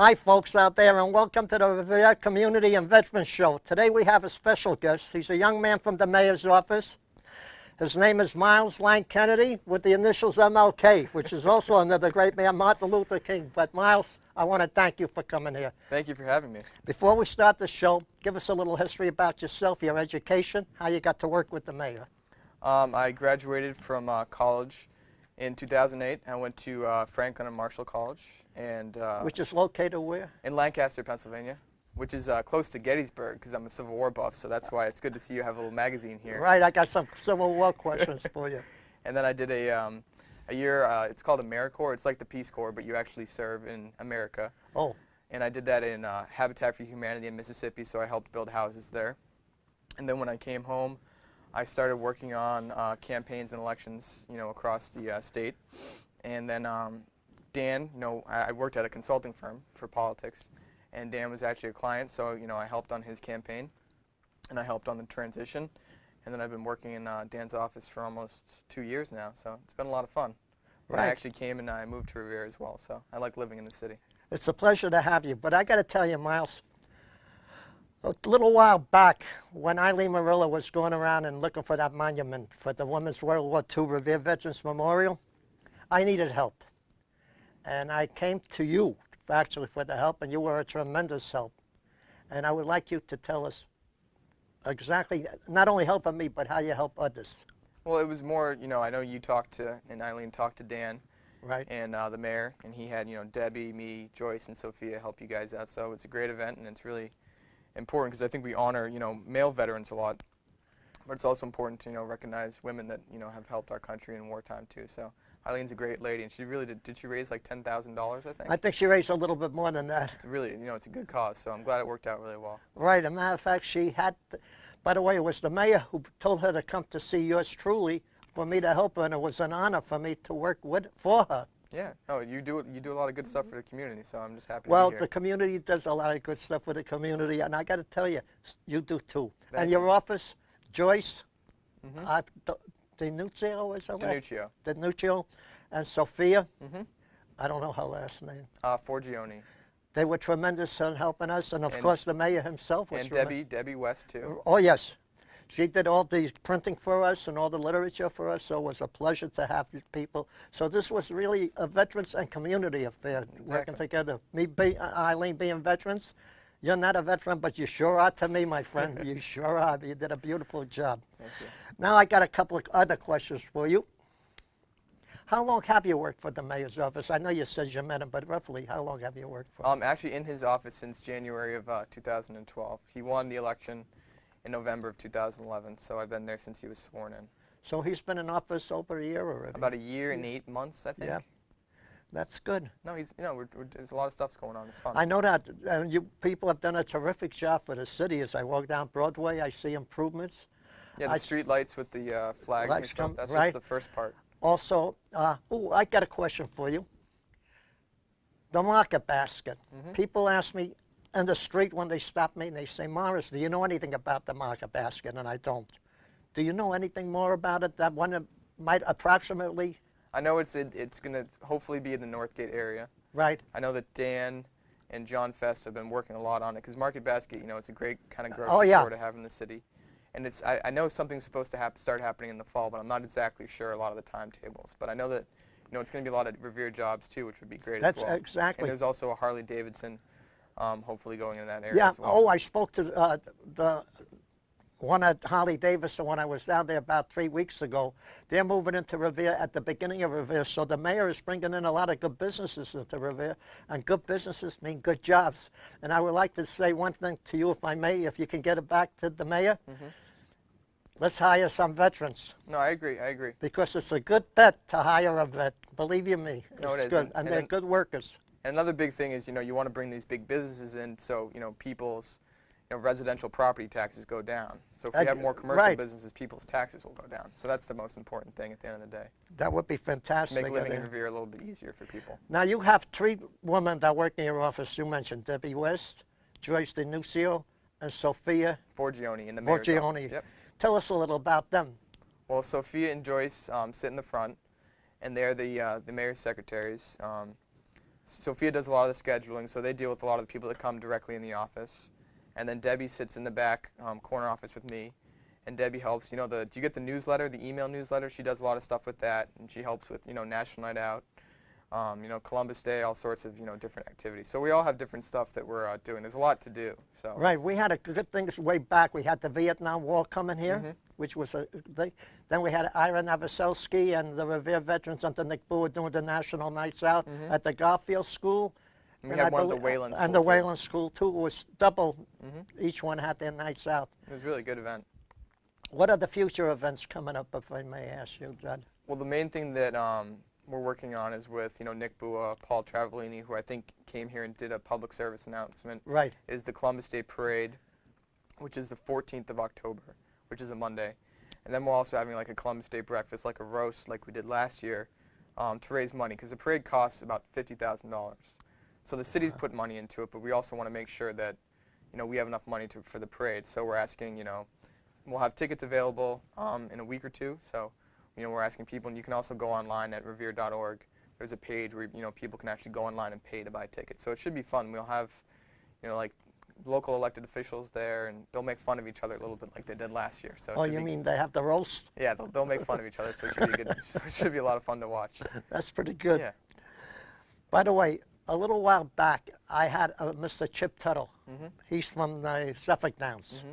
Hi, folks out there, and welcome to the Revere Community and Veterans Show. Today we have a special guest. He's a young man from the mayor's office. His name is Miles Lang Kennedy with the initials MLK, which is also another great man, Martin Luther King. But Miles, I want to thank you for coming here. Thank you for having me. Before we start the show, give us a little history about yourself, your education, how you got to work with the mayor. I graduated from college in 2008. I went to Franklin and Marshall College, and Which is located where? in Lancaster, Pennsylvania, which is close to Gettysburg, because I'm a Civil War buff, so that's why it's good to see you have a little magazine here. Right, I got some Civil War questions for you. And then I did a year, it's called AmeriCorps. It's like the Peace Corps, but you actually serve in America. Oh. And I did that in Habitat for Humanity in Mississippi, so I helped build houses there. And then when I came home, I started working on campaigns and elections, across the state. And then Dan, I worked at a consulting firm for politics, and Dan was actually a client, so I helped on his campaign, and I helped on the transition. And then I've been working in Dan's office for almost 2 years now, so it's been a lot of fun. Right. I actually came and I moved to Revere as well, so I like living in the city. It's a pleasure to have you, but I got to tell you, Miles, a little while back, when Marilla was going around and looking for that monument for the Women's World War II Revere Veterans Memorial, I needed help. And I came to you, actually, for the help, and you were a tremendous help. And I would like you to tell us exactly, not only helping me, but how you help others. Well, it was more, I know you talked to, and Eileen talked to Dan, right, and the mayor, and he had, Debbie, me, Joyce, and Sophia help you guys out. So it's a great event, and it's really important because I think we honor, male veterans a lot, but it's also important to, recognize women that, have helped our country in wartime too. So Eileen's a great lady, and she really did she raise like $10,000, I think? I think she raised a little bit more than that. It's really, it's a good cause, so I'm glad it worked out really well. Right, as a matter of fact, she had, by the way, it was the mayor who told her to come to see yours truly for me to help her, and it was an honor for me to work for her. Yeah, no, you do a lot of good stuff for the community, so I'm just happy to be Well, here. the community does a lot of good stuff for the community, and I got to tell you, you do too. Thank and you. your office, Joyce, DiNuccio, is that right? DiNuccio. DiNuccio, and Sophia, I don't know her last name. Forgione. They were tremendous in helping us, and of course the mayor himself was tremendous. And Debbie West too. Oh, yes. She did all the printing for us and all the literature for us, so it was a pleasure to have these people. So this was really a veterans and community affair, working together. Eileen being veterans, you're not a veteran, but you sure are to me, my friend. You sure are. You did a beautiful job. Thank you. Now I got a couple of other questions for you. How long have you worked for the mayor's office? I know you said you met him, but roughly how long have you worked for him? Actually in his office since January of 2012. He won the election in November of 2011, so I've been there since he was sworn in. So he's been in office over a year already? About a year and 8 months, I think. Yeah, that's good. No, there's a lot of stuff's going on. It's fun. I know that, and you people have done a terrific job for the city. As I walk down Broadway, I see improvements. Yeah, the street lights with the flags and stuff, that's right. just the first part. Also, I got a question for you. The market basket. People ask me in the street when they stop me and they say, Morris, do you know anything about the market basket? And I don't. Do you know anything more about it? That one might approximately? I know it's going to hopefully be in the Northgate area. Right. I know that Dan and John Fest have been working a lot on it because Market Basket, it's a great kind of grocery store to have in the city. And I know something's supposed to start happening in the fall, but I'm not exactly sure a lot of the timetables. But I know that it's going to be a lot of Revere jobs too, which would be great as well. That's exactly. And there's also a Harley Davidson hopefully going in that area Yeah. as well. Oh, I spoke to the one at Harley Davidson when I was down there about 3 weeks ago. They're moving into Revere at the beginning of Revere, so the mayor is bringing in a lot of good businesses into Revere, and good businesses mean good jobs. And I would like to say one thing to you, if I may, if you can get it back to the mayor. Let's hire some veterans. No, I agree. Because it's a good bet to hire a vet. Believe you me. No, it is. Good. And they're good workers. And another big thing is, you want to bring these big businesses in so, people's, residential property taxes go down. So if we have more commercial businesses, people's taxes will go down. So that's the most important thing at the end of the day. That would be fantastic. Make living in Revere a little bit easier for people. Now, you have 3 women that work in your office. You mentioned Debbie West, Joyce DiNuccio, and Sophia Forgione in the mayor's office. Yep. Tell us a little about them. Well, Sophia and Joyce sit in the front, and they're the mayor's secretaries. Sophia does a lot of the scheduling, so they deal with a lot of the people that come directly in the office. And then Debbie sits in the back corner office with me, and Debbie helps. You know, do you get the newsletter, the email newsletter? She does a lot of stuff with that, and she helps with, you know, National Night Out, you know, Columbus Day, all sorts of, you know, different activities. So we all have different stuff that we're doing. There's a lot to do. So Right. We had a good thing way back. We had the Vietnam War coming here, Mhm. which was a thing. Then we had Ira Novoselsky and the Revere Veterans under Nick Boer doing the National Nights Out at the Garfield School. And we had one at the Wayland School, And the too. Wayland School, too, was double. Each one had their nights out. It was a really good event. What are the future events coming up, if I may ask you, Judd? Well, the main thing that we're working on is with, you know, Nick Bua, Paul Travellini, who I think came here and did a public service announcement. Right. Is the Columbus Day Parade, which is the 14th of October, which is a Monday. And then we're also having like a Columbus Day breakfast, like a roast like we did last year, to raise money, because the parade costs about $50,000. So the city's put money into it, but we also want to make sure that, you know, we have enough money for the parade. So we're asking, you know, we'll have tickets available in a week or two. So, you know, we're asking people, and you can also go online at revere.org. There's a page where, you know, people can actually go online and pay to buy tickets. So it should be fun. We'll have, you know, like local elected officials there, and they'll make fun of each other a little bit like they did last year. So Oh, you mean they have the roast? Yeah, they'll make fun of each other. So it should be good. So it should be a lot of fun to watch. That's pretty good. Yeah. By the way, a little while back, I had Mr. Chip Tuttle. Mm-hmm. He's from the Suffolk Downs.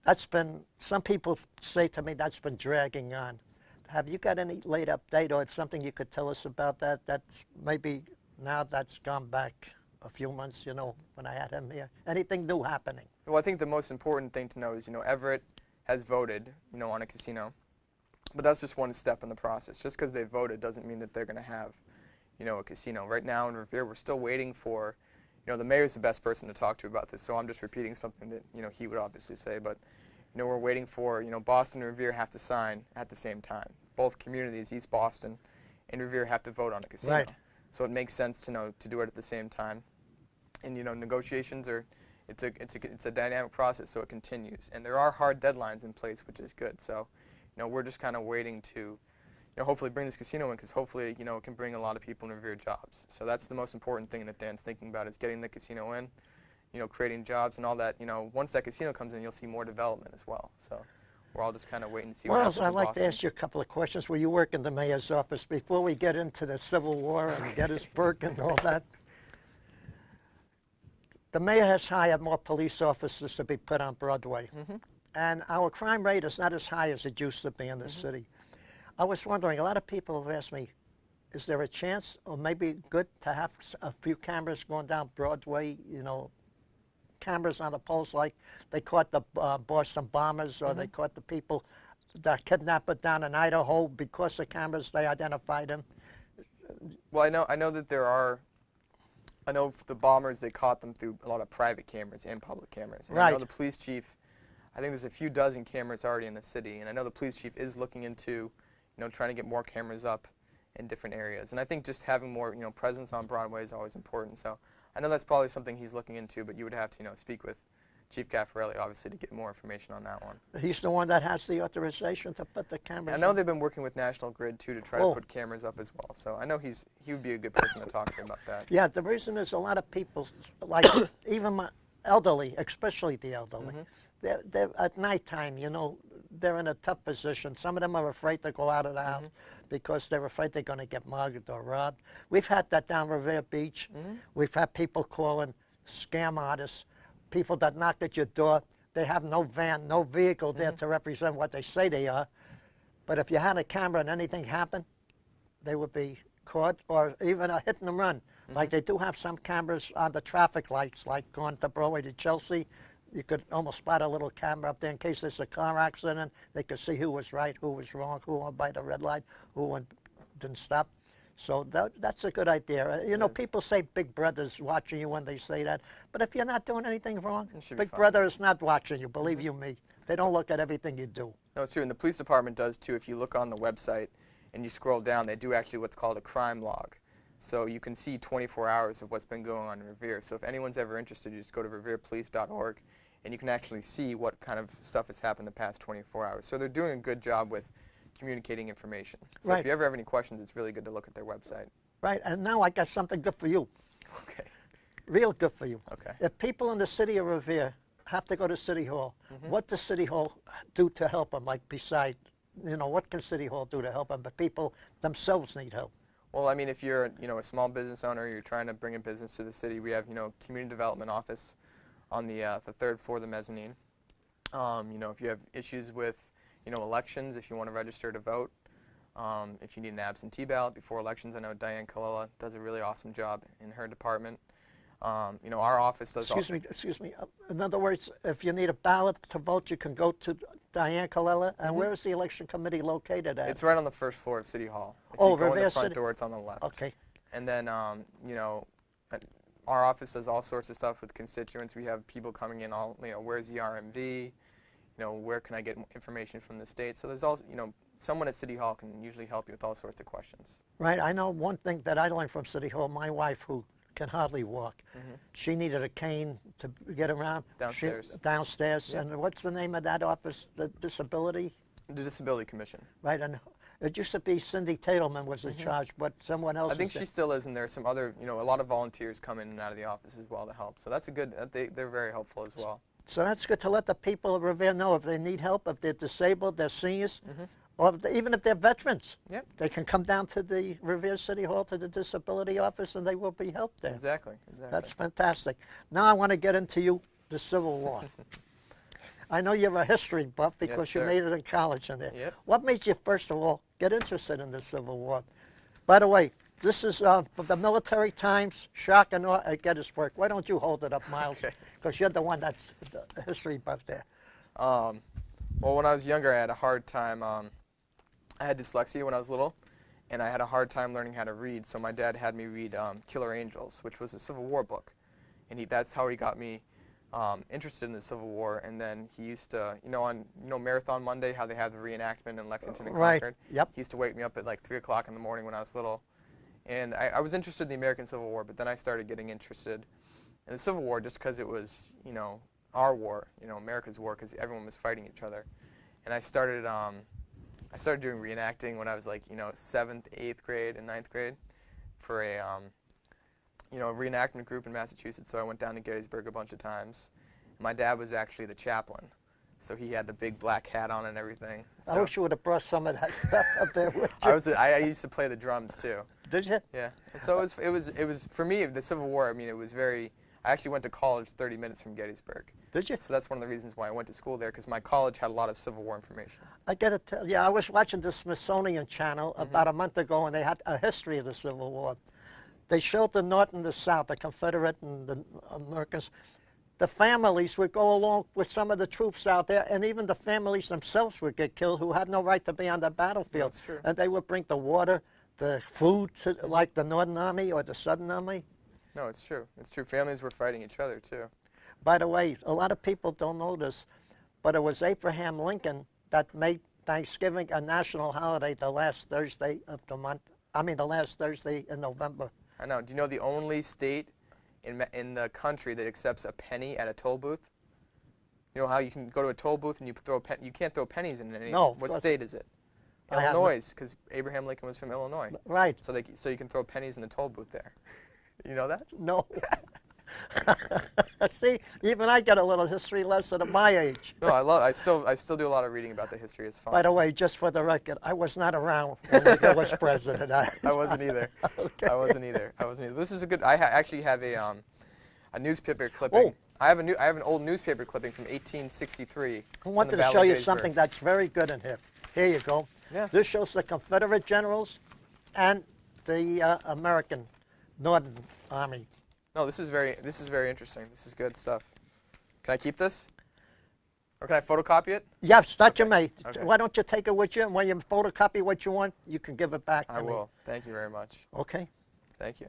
That's been, some people say to me that's been dragging on. Have you got any late update or something you could tell us about that? That's maybe now that's gone back a few months, you know, when I had him here. Anything new happening? Well, I think the most important thing to know is, you know, Everett has voted, you know, on a casino. But that's just one step in the process. Just because they voted doesn't mean that they're going to have, you know, a casino. Right now in Revere, we're still waiting for, you know, the mayor's the best person to talk to about this, so I'm just repeating something that, you know, he would obviously say. But, you know, we're waiting for, you know, Boston and Revere have to sign at the same time. Both communities, East Boston and Revere, have to vote on a casino. Right. So it makes sense to know to do it at the same time. And, you know, negotiations are, it's a dynamic process, so it continues. And there are hard deadlines in place, which is good. So, you know, we're just kind of waiting to, you know, hopefully bring this casino in, because hopefully, you know, it can bring a lot of people in Revere jobs. So that's the most important thing that Dan's thinking about, is getting the casino in, you know, creating jobs and all that. You know, once that casino comes in, you'll see more development as well. So we're all just kind of waiting to see what happens in Well, I'd like Boston. to ask you a couple of questions. Well, you work in the mayor's office. Before we get into the Civil War and Gettysburg and all that, the mayor has hired more police officers to be put on Broadway. And our crime rate is not as high as it used to be in the city. I was wondering, a lot of people have asked me, is there a chance, or maybe good to have a few cameras going down Broadway, you know, cameras on the poles like they caught the Boston bombers, or they caught the people that kidnapped down in Idaho because of cameras, they identified them. Well, I know that there are, I know the bombers, they caught them through a lot of private cameras and public cameras. And I know Right. the police chief, I think there's a few dozen cameras already in the city, and I know the police chief is looking into, you know, trying to get more cameras up in different areas. And I think just having more, you know, presence on Broadway is always important. So I know that's probably something he's looking into, but you would have to, you know, speak with Chief Caffarelli, obviously, to get more information on that one. He's the one that has the authorization to put the cameras I know on. they've been working with National Grid, too, to try Oh. to put cameras up as well. So I know he would be a good person to talk to about that. Yeah, the reason is a lot of people, like even my elderly, especially the elderly, they're at nighttime, you know, they're in a tough position. Some of them are afraid to go out of the house because they're afraid they're going to get mugged or robbed. We've had that down Revere Beach. We've had people calling scam artists, people that knock at your door. They have no van, no vehicle there to represent what they say they are. But if you had a camera and anything happened, they would be caught, or even a hit and run. Like they do have some cameras on the traffic lights, like going to Broadway to Chelsea. You could almost spot a little camera up there in case there's a car accident. They could see who was right, who was wrong, who went by the red light, who didn't stop. So that's a good idea. You know, people say Big Brother's watching you when they say that. But if you're not doing anything wrong, should be Big fine. Brother is not watching you, believe you me. They don't look at everything you do. No, it's true, and the police department does too. If you look on the website and you scroll down, they do actually what's called a crime log. So you can see 24 hours of what's been going on in Revere. So if anyone's ever interested, you just go to reverepolice.org, and you can actually see what kind of stuff has happened the past 24 hours. So they're doing a good job with communicating information. So Right. if you ever have any questions, it's really good to look at their website. Right, and now I got something good for you. Okay. Real good for you. Okay. If people in the city of Revere have to go to City Hall, what does City Hall do to help them? Like beside, what can City Hall do to help them? But people themselves need help. Well, I mean, if you're, a small business owner, you're trying to bring a business to the city, we have, community development office on the third floor of the mezzanine. If you have issues with, elections, if you want to register to vote, if you need an absentee ballot before elections, I know Diane Kalila does a really awesome job in her department. Our office does. Excuse me. In other words, if you need a ballot to vote, you can go to Diane Kalila. And where is the election committee located at? It's right on the first floor of City Hall. If Oh, you go in Revere the front City. door, it's on the left. Okay. And then, our office does all sorts of stuff with constituents. We have people coming in all, where's the RMV? Where can I get information from the state? So there's also, someone at City Hall can usually help you with all sorts of questions. Right. I know one thing that I learned from City Hall. My wife, who can hardly walk, she needed a cane to get around. Downstairs. Downstairs. Yep. And what's the name of that office? The Disability? The Disability Commission. Right. And it used to be Cindy Tatelman was in charge, but someone else. I think she still is, and there's some other, a lot of volunteers come in and out of the office as well to help. So that's a good, they're very helpful as well. So that's good to let the people of Revere know if they need help, if they're disabled, they're seniors, or even if they're veterans. Yep. They can come down to the Revere City Hall, to the disability office, and they will be helped there. Exactly. That's fantastic. Now I want to get into the Civil War. I know you're a history buff because Yes, you sir. made it in college in there. Yep. What made you, first of all, get interested in the Civil War? By the way, this is from the Military Times, Shock and Awe at Gettysburg. Why don't you hold it up, Miles? Because you're the one that's the history buff there. Well, when I was younger, I had a hard time. I had dyslexia when I was little, and I had a hard time learning how to read. So my dad had me read Killer Angels, which was a Civil War book, and that's how he got me interested in the Civil War. And then he used to, on Marathon Monday, how they have the reenactment in Lexington and Concord. Yep. He used to wake me up at like 3 o'clock in the morning when I was little, and I was interested in the American Civil War. But then I started getting interested in the Civil War just because it was, our war, America's war, because everyone was fighting each other. And I started doing reenacting when I was like, 7th, 8th grade, and 9th grade for a reenactment group in Massachusetts. So I went down to Gettysburg a bunch of times. My dad was actually the chaplain, so he had the big black hat on and everything. So I wish you would have brought some of that stuff up there with you. I used to play the drums too. Did you? Yeah. And so it was for me, the Civil War. I mean, it was very. I actually went to college 30 minutes from Gettysburg. Did you? So that's one of the reasons why I went to school there, because my college had a lot of Civil War information. I got to tell you, I was watching the Smithsonian Channel about a month ago, and they had a history of the Civil War. They showed the North and the South, the Confederate and the Americans. The families would go along with some of the troops out there, and even the families themselves would get killed who had no right to be on the battlefield. That's true. And they would bring the water, the food, to, like the Northern Army or the Southern Army. No, it's true. It's true. Families were fighting each other too. By the way, a lot of people don't know this, but it was Abraham Lincoln that made Thanksgiving a national holiday the last Thursday of the month. I mean, the last Thursday in November. I know. Do you know the only state in the country that accepts a penny at a toll booth? You know how you can go to a toll booth and you can't throw pennies in any. No. What state is it? Illinois, because Abraham Lincoln was from Illinois. Right. So you can throw pennies in the toll booth there. You know that? No. See, even I got a little history lesson at my age. No, I still do a lot of reading about the history. It's fun. By the way, just for the record, I was not around when Lincoln was president. I wasn't either. Okay. I wasn't either. This is a good. I actually have a newspaper clipping. Oh. I have an old newspaper clipping from 1863. I wanted to show you something that's very good in here. Here you go. Yeah. This shows the Confederate generals and the American Northern Army. No, this is very interesting. This is good stuff. Can I keep this? Or can I photocopy it? Yes, that you may. Okay. Why don't you take it with you, and when you photocopy what you want, you can give it back to me. I will. Thank you very much. Okay? Thank you.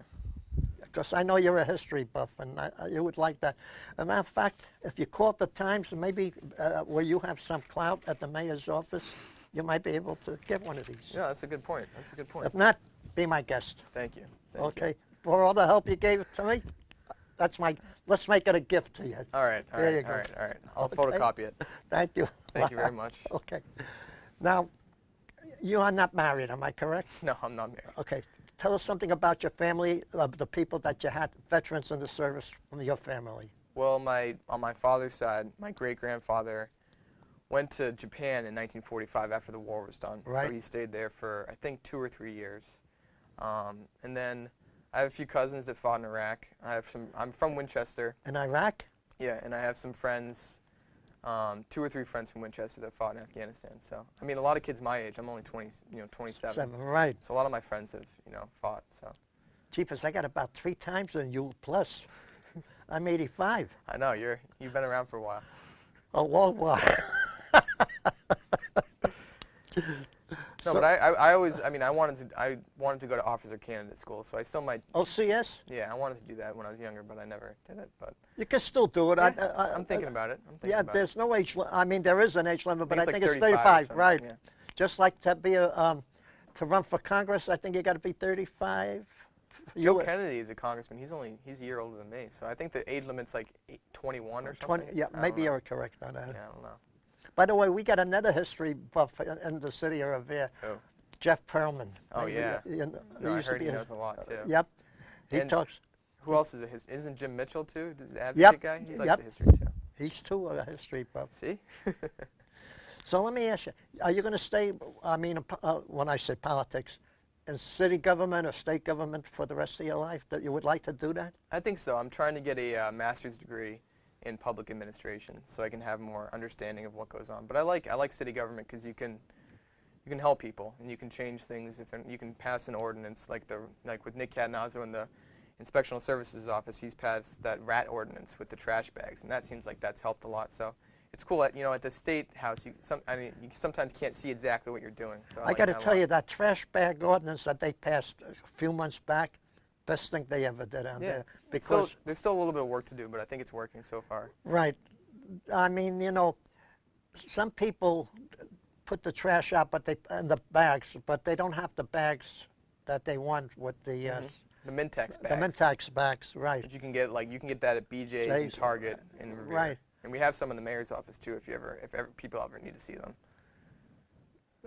Because I know you're a history buff, and you would like that. As a matter of fact, if you call the Times, maybe where you have some clout at the mayor's office, you might be able to get one of these. Yeah, that's a good point. That's a good point. If not, be my guest. Thank you. Thank Okay? you. For all the help you gave to me, let's make it a gift to you. All right. All There right. you go. All right. All right. I'll Okay. photocopy it. Thank you. Thank you very much. Okay. Now, you are not married, am I correct? No, I'm not married. Okay. tell us something about your family, the people that you had, veterans in the service from your family. Well, on my father's side, my great-grandfather went to Japan in 1945 after the war was done. Right. So he stayed there for, I think, 2 or 3 years. And then I have a few cousins that fought in Iraq. I'm from Winchester. In Iraq? Yeah, and I have some friends, 2 or 3 friends from Winchester that fought in Afghanistan. So, I mean, a lot of kids my age. I'm only 27. Right. So a lot of my friends have, fought. So. Jeepers, I got about 3 times than you plus. I'm 85. I know you've been around for a while. A long while. No, but I always, I wanted to go to officer candidate school, so I still might. OCS? Yeah, I wanted to do that when I was younger, but I never did it. But you can still do it. yeah, I'm thinking about it. There's no age. There is an age limit, but I think it's 35. Right. Yeah. Just like to be to run for Congress, I think you got to be 35. Joe Kennedy is a congressman. He's a year older than me, so I think the age limit's like 21 or something. 20, yeah, maybe you're correct on that. Yeah, I don't know. By the way, we got another history buff in the city of Revere. Oh. Jeff Perlman. Oh, yeah. I heard he knows a lot, too. Yep. He and talks. Who else is Isn't Jim Mitchell, too? The advocate guy? He likes the history, too. He's too a history buff. See? So let me ask you, are you going to stay, when I say politics, in city government or state government for the rest of your life, that you would like to do that? I think so. I'm trying to get a master's degree in public administration so I can have more understanding of what goes on. But I like city government because you can help people and you can change things. You can pass an ordinance like with Nick Catanazzo in the Inspectional Services Office. He's passed that rat ordinance with the trash bags, and that seems like that's helped a lot. So it's cool at the state house. You sometimes can't see exactly what you're doing. So I got to tell you, that trash bag ordinance that they passed a few months back, best thing they ever did out there. Because there's still a little bit of work to do, but I think it's working so far. Right. Some people put the trash out, in the bags, but they don't have the bags that they want with the the Mintex bags. The Mintex bags, right? But you can get that at BJ's and Target in Revere. Right. And we have some in the mayor's office too, if people ever need to see them.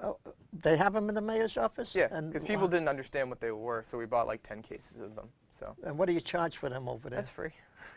Oh, they have them in the mayor's office? Yeah, because people didn't understand what they were, so we bought like 10 cases of them. So. And what do you charge for them over there? That's free.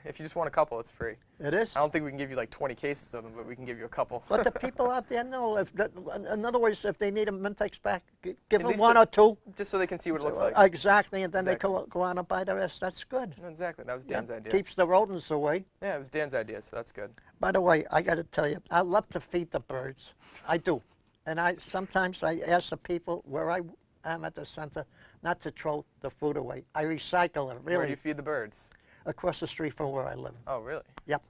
If you just want a couple, it's free. It is? I don't think we can give you like 20 cases of them, but we can give you a couple. But the people out there know. In other words, if they need a Mintex back, give them one or two. Just so they can see what it looks like. Exactly, and then they go on and buy the rest. That's good. Exactly. That was Dan's idea. Keeps the rodents away. Yeah, it was Dan's idea, so that's good. By the way, I got to tell you, I love to feed the birds. I do. And sometimes I ask the people where I am at the center not to throw the food away. I recycle it, really. Where do you feed the birds? Across the street from where I live. Oh, really? Yep.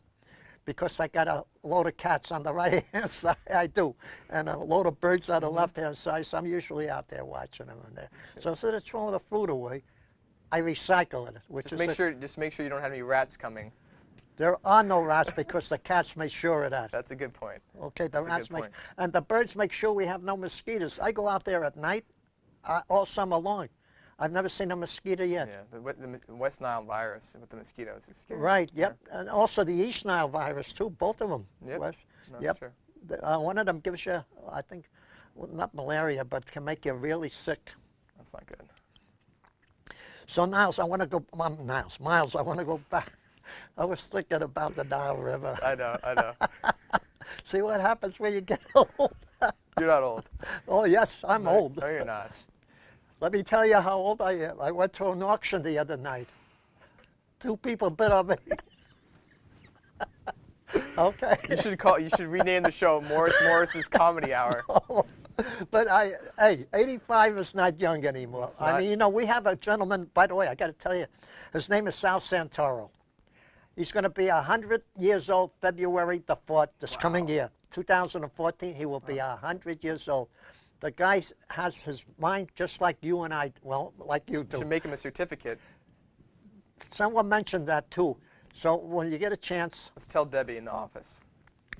Because I got a load of cats on the right-hand side, I do, and a load of birds on the left-hand side, so I'm usually out there watching them in there. So instead of throwing the food away, I recycle it. Just make sure you don't have any rats coming. There are no rats because the cats make sure of that. That's a good point. Okay, the rats make, and the birds make sure we have no mosquitoes. I go out there at night, all summer long. I've never seen a mosquito yet. Yeah, the West Nile virus with the mosquitoes is scary. Right, yep. Yeah. And also the East Nile virus, too, both of them. Yep, that's true. One of them gives you, I think, well, not malaria, but can make you really sick. That's not good. So, Miles, I want to go back. I was thinking about the Nile River. I know. See what happens when you get old? You're not old. Oh, yes, I'm old. No, you're not. Let me tell you how old I am. I went to an auction the other night. 2 people bid on me. Okay. You should rename the show Morris's Comedy Hour. Oh, but hey, 85 is not young anymore. I mean, we have a gentleman, by the way, I got to tell you, his name is Sal Santoro. He's going to be 100 years old February the 4th this coming year. 2014, he will be 100 years old. The guy has his mind just like you and I, well, like you do. You should make him a certificate. Someone mentioned that too. So when you get a chance. Let's tell Debbie in the office.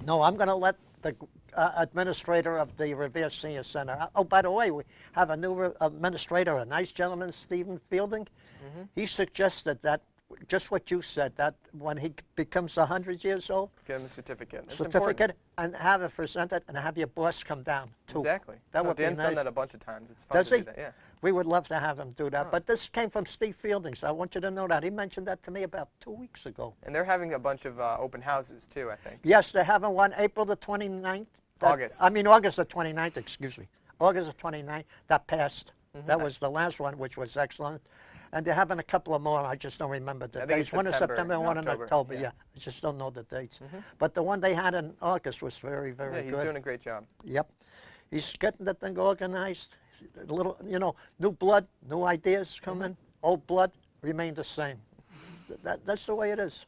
No, I'm going to let the administrator of the Revere Senior Center. Oh, by the way, we have a new administrator, a nice gentleman, Stephen Fielding. He suggested that, just what you said, that when he becomes 100 years old, get him a certificate. It's certificate, and have it presented, and have your boss come down too. Exactly. That would Dan's be nice. done that a bunch of times. It's fun to do that. Yeah. We would love to have him do that. But this came from Steve Fielding, so I want you to know that. He mentioned that to me about 2 weeks ago. And they're having a bunch of open houses, too, I think. Yes, they're having one April the 29th. August. August the 29th, excuse me. August the 29th, that passed. That was the last one, which was excellent. And they're having a couple of more. I just don't remember the dates. One in September and one in October. Yeah, I just don't know the dates. But the one they had in August was very, very good. Yeah, he's doing a great job. Yep. He's getting the thing organized. A little, new blood, new ideas come in. Old blood remain the same. That's the way it is.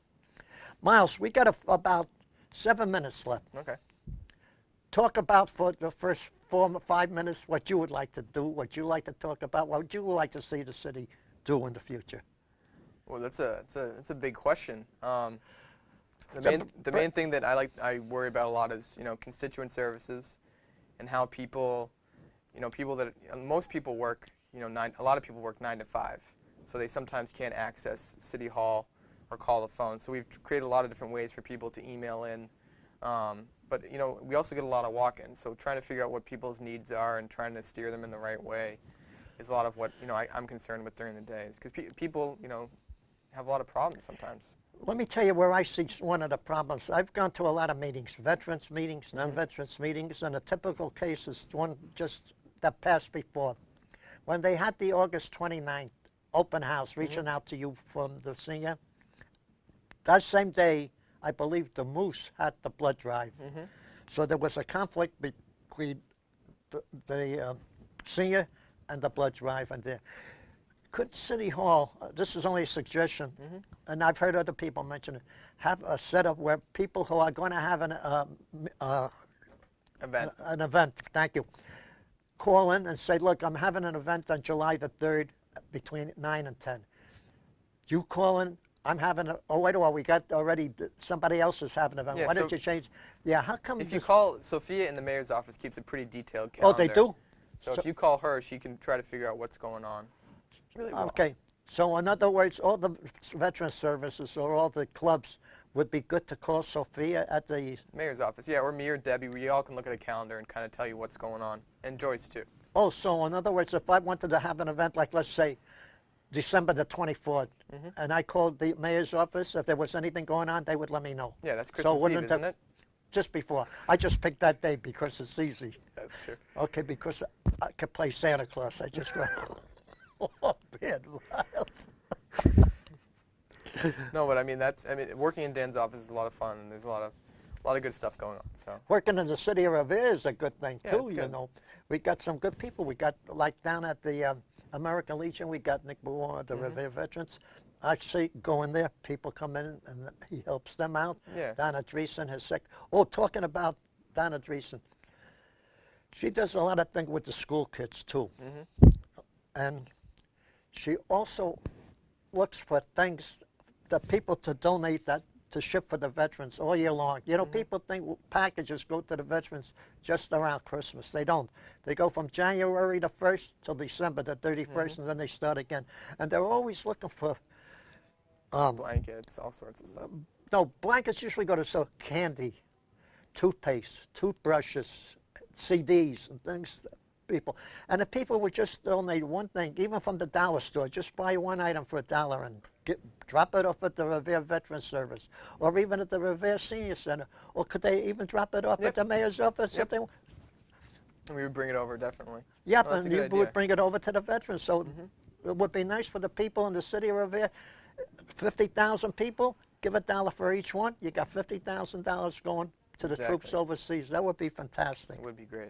Miles, we got about 7 minutes left. Okay. Talk about for the first 4 or 5 minutes what you would like to do, what you like to talk about, what would you like to see the city do in the future. Well, that's a big question. The main thing that I worry about a lot is constituent services, and how people, most people work a lot of people work 9 to 5, so they sometimes can't access City Hall or call the phone. So we've created a lot of different ways for people to email in. But we also get a lot of walk-ins, so trying to figure out what people's needs are and trying to steer them in the right way is a lot of what I'm concerned with during the days, because people have a lot of problems sometimes. Let me tell you where I see one of the problems. I've gone to a lot of meetings, veterans meetings, non-veterans meetings, and a typical case is one just that passed before. When they had the August 29th open house, reaching out to you from the senior, that same day, I believe the Moose had the blood drive. So there was a conflict between the senior and the blood drive. And could City Hall, this is only a suggestion, and I've heard other people mention it, have a setup where people who are going to have an event, thank you, call in and say, look, I'm having an event on July the 3rd between 9 and 10. You call in, I'm having we got already, somebody else is having an event. Yeah, Why don't you change? Yeah, how come? If you call, Sophia in the mayor's office keeps a pretty detailed calendar. Oh, they do? So if you call her, she can try to figure out what's going on. Really well. Okay. So in other words, all the veteran services or all the clubs would be good to call Sophia at the mayor's office. Yeah, or me or Debbie. We all can look at a calendar and kind of tell you what's going on. And Joyce, too. Oh, so in other words, if I wanted to have an event like, let's say, December the 24th, and I called the mayor's office, if there was anything going on, they would let me know. Yeah, that's Christmas Eve, isn't it? Just before. I just picked that day because it's easy. That's true. Okay, because I could play Santa Claus. I just go, oh, man, Miles. No, but I mean, working in Dan's office is a lot of fun, and there's a lot of good stuff going on. So working in the city of Revere is a good thing, too, it's good. We got some good people. We got, like, down at the American Legion, we got Nick Bourne, the Revere Veterans. I see going there, people come in and he helps them out. Yeah. Donna Dreesen, his sec. Oh, talking about Donna Dreesen, she does a lot of things with the school kids too, and she also looks for things that people to donate that to ship for the veterans all year long. People think packages go to the veterans just around Christmas. They don't. They go from January the 1st till December the 31st, and then they start again. And they're always looking for blankets, all sorts of stuff. No, blankets usually go to candy, toothpaste, toothbrushes, CDs, and things. People, and if people would just donate one thing, even from the dollar store, just buy one item for $1 and drop it off at the Revere Veterans Service, or even at the Revere Senior Center, or could they even drop it off at the mayor's office if they want? We would bring it over, definitely. Yep, and you would bring it over to the veterans. So it would be nice for the people in the city of Revere. 50,000 people, give $1 for each one. You got $50,000 going to the troops overseas. That would be fantastic. It would be great.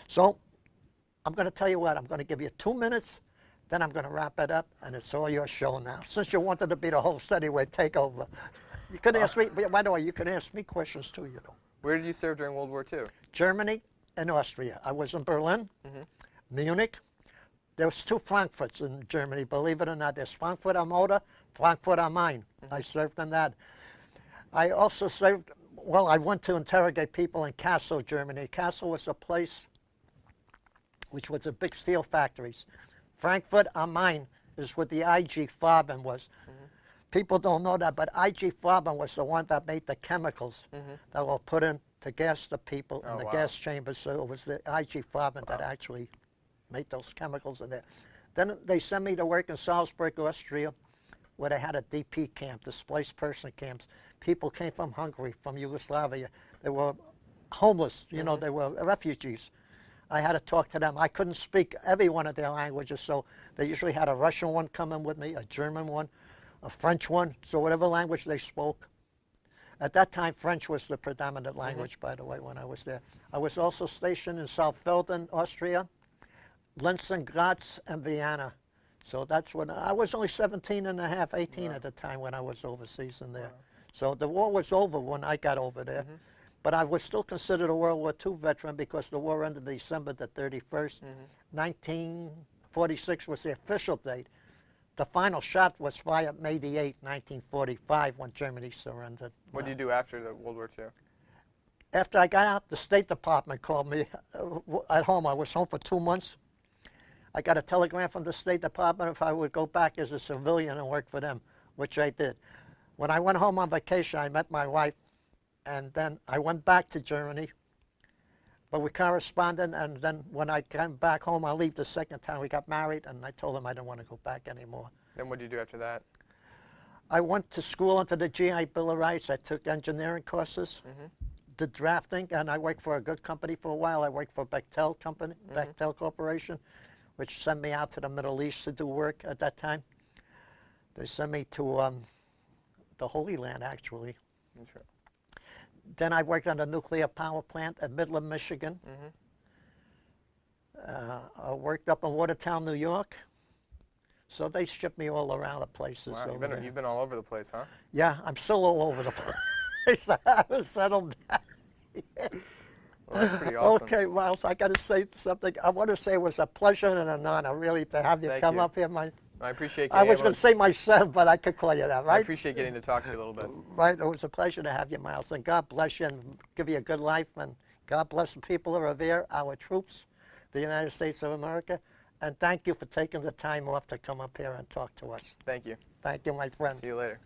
So I'm going to tell you what, I'm going to give you 2 minutes, then I'm going to wrap it up, and it's all your show now. Since you wanted to be the host anyway, take over. You can ask me, by the way, you can ask me questions too, Where did you serve during World War II? Germany and Austria. I was in Berlin, Munich. There was 2 Frankfurts in Germany, believe it or not. There's Frankfurt am Oder, Frankfurt am Main. I served in that. I also served, I went to interrogate people in Kassel, Germany. Kassel was a place which was the big steel factories. Frankfurt am Main is what the IG Farben was. People don't know that, but IG Farben was the one that made the chemicals that were put in to gas the people in the gas chambers. So it was the IG Farben that actually made those chemicals in there. Then they sent me to work in Salzburg, Austria, where they had a DP camp, displaced person camps. People came from Hungary, from Yugoslavia. They were homeless, you know, they were refugees. I had to talk to them. I couldn't speak every one of their languages, so they usually had a Russian one coming with me, a German one, a French one, so whatever language they spoke. At that time, French was the predominant language, by the way, when I was there. I was also stationed in Southfelden, Austria, Linz and Graz, and Vienna. So that's when I was only 17 and a half, 18 at the time when I was overseas in there. So the war was over when I got over there. But I was still considered a World War II veteran because the war ended December the 31st. 1946 was the official date. The final shot was fired May the 8th, 1945, when Germany surrendered. What did you do after the World War II? After I got out, the State Department called me at home. I was home for 2 months. I got a telegram from the State Department if I would go back as a civilian and work for them, which I did. When I went home on vacation, I met my wife, and then I went back to Germany. But we corresponded, and then when I came back home, I leave the second time. We got married, and I told him I didn't want to go back anymore. Then what did you do after that? I went to school under the GI Bill of Rights. I took engineering courses, did drafting, and I worked for a good company for a while. I worked for Bechtel Company, Bechtel Corporation, which sent me out to the Middle East to do work at that time. They sent me to the Holy Land, actually. That's right. Then I worked on a nuclear power plant at Midland, Michigan. I worked up in Watertown, New York. So they shipped me all around the places. Wow, you've been all over the place, huh? Yeah, I'm still all over the place. I haven't settled down. Well, that's pretty awesome. Okay, Miles, I got to say something. I want to say it was a pleasure and an honor, really, to have you come up here. I appreciate I was going to say my son, but I could call you that, right? I appreciate getting to talk to you a little bit. Right, it was a pleasure to have you, Miles, and God bless you and give you a good life, and God bless the people of Revere, our troops, the United States of America, and thank you for taking the time off to come up here and talk to us. Thank you. Thank you, my friend. See you later.